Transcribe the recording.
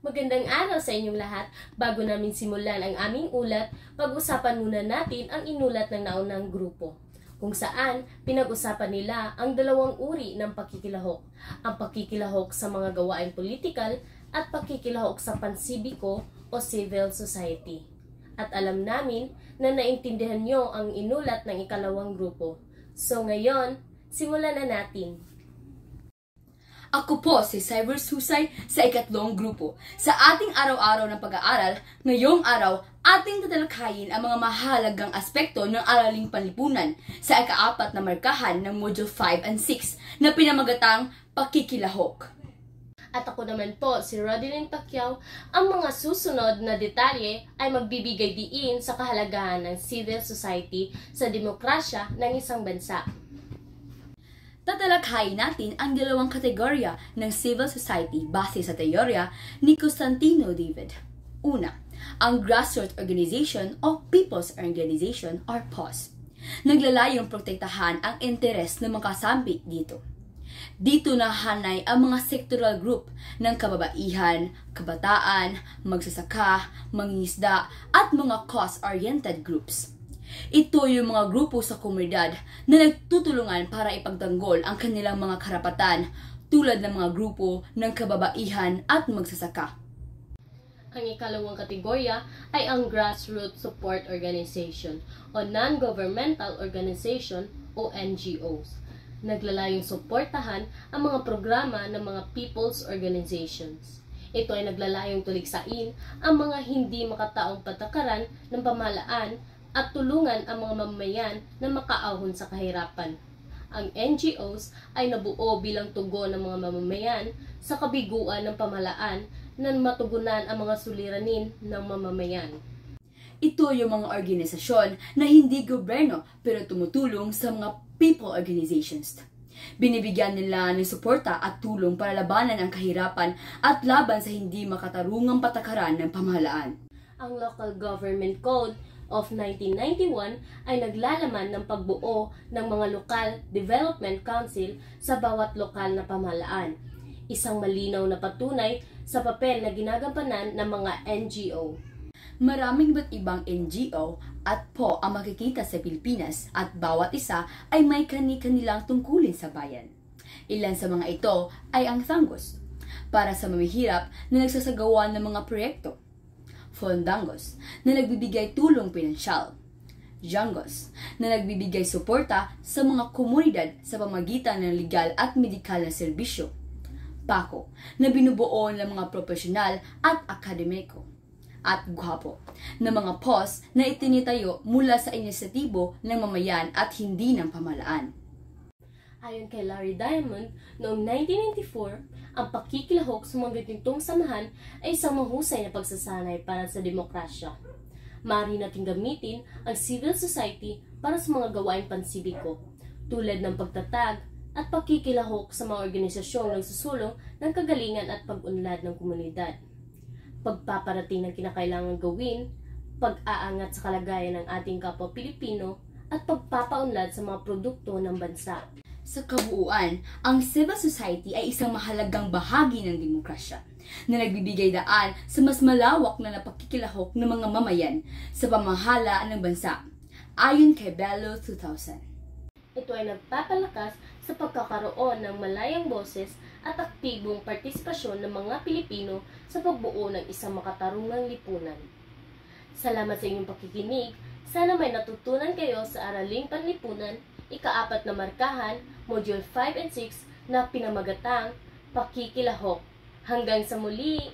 Magandang araw sa inyong lahat. Bago namin simulan ang aming ulat, pag-usapan muna natin ang inulat ng naunang grupo, kung saan pinag-usapan nila ang dalawang uri ng pakikilahok, ang pakikilahok sa mga gawain politikal at pakikilahok sa pansibiko o civil society. At alam namin na naintindihan nyo ang inulat ng ikalawang grupo. So ngayon, simulan na natin. Ako po si Cybers Husay sa ikatlong grupo. Sa ating araw-araw na pag-aaral, ngayong araw, ating tatalakayin ang mga mahalagang aspekto ng araling panlipunan sa ika-4 na markahan ng Module 5 and 6 na pinamagatang pakikilahok. At ako naman po, si Rodilyn Pacquiao. Ang mga susunod na detalye ay magbibigay diin sa kahalagahan ng civil society sa demokrasya ng isang bansa. Tatalakayin natin ang dalawang kategorya ng civil society base sa teorya ni Constantino David. Una, ang grassroots organization o People's Organization or POS. Naglalayong protektahan ang interes ng mga kasampi dito. Dito nahanay ang mga sectoral group ng kababaihan, kabataan, magsasaka, mangingisda at mga cause-oriented groups. Ito yung mga grupo sa komunidad na nagtutulungan para ipagtanggol ang kanilang mga karapatan tulad ng mga grupo ng kababaihan at magsasaka. Ang ikalawang kategorya ay ang Grassroots Support Organization o Non-Governmental Organization o NGOs. Naglalayong suportahan ang mga programa ng mga people's organizations. Ito ay naglalayong tuligsain ang mga hindi makataong patakaran ng pamahalaan at tulungan ang mga mamamayan na makaahon sa kahirapan. Ang NGOs ay nabuo bilang tugon ng mga mamamayan sa kabiguan ng pamahalaan na matugunan ang mga suliranin ng mamamayan. Ito yung mga organisasyon na hindi gobyerno pero tumutulong sa mga people organizations. Binibigyan nila ng suporta at tulong para labanan ang kahirapan at laban sa hindi makatarungang patakaran ng pamahalaan. Ang Local Government Code of 1991 ay naglalaman ng pagbuo ng mga Local Development Council sa bawat lokal na pamahalaan. Isang malinaw na patunay sa papel na ginagampanan ng mga NGO. Maraming iba't ibang NGO at po ang makikita sa Pilipinas at bawat isa ay may kani-kanilang tungkulin sa bayan. Ilan sa mga ito ay ang Thangos, para sa mamihirap na nagsasagawa ng mga proyekto. Fondangos, na nagbibigay tulong pinansyal. Jangos, na nagbibigay suporta sa mga komunidad sa pamagitan ng legal at medikal na serbisyo. Pako, na binubuo ng mga profesional at akademiko. At Gwapo, na mga POS na itinitayo mula sa inisyatibo ng mamayan at hindi ng pamahalaan. Ayon kay Larry Diamond, noong 1994, ang pakikilahok sa mga ganitong samahan ay isang mahusay na pagsasanay para sa demokrasya. Maaari nating gamitin ang civil society para sa mga gawain pansibiko, tulad ng pagtatag at pakikilahok sa mga organisasyong nagsusulong ng kagalingan at pag-unlad ng komunidad. Pagpaparating ng kinakailangang gawin, pag-aangat sa kalagayan ng ating kapwa Pilipino, at pagpapaunlad sa mga produkto ng bansa. Sa kabuuan, ang civil society ay isang mahalagang bahagi ng demokrasya na nagbibigay daan sa mas malawak na napakikilahok ng mga mamayan sa pamahalaan ng bansa, ayon kay Bello 2000. Ito ay nagpapalakas sa pagkakaroon ng malayang boses at aktibong partisipasyon ng mga Pilipino sa pagbuo ng isang makatarungang lipunan. Salamat sa inyong pakikinig. Sana may natutunan kayo sa Araling Panlipunan, ika-4 na markahan, Module 5 and 6 na pinamagatang pakikilahok. Hanggang sa muli!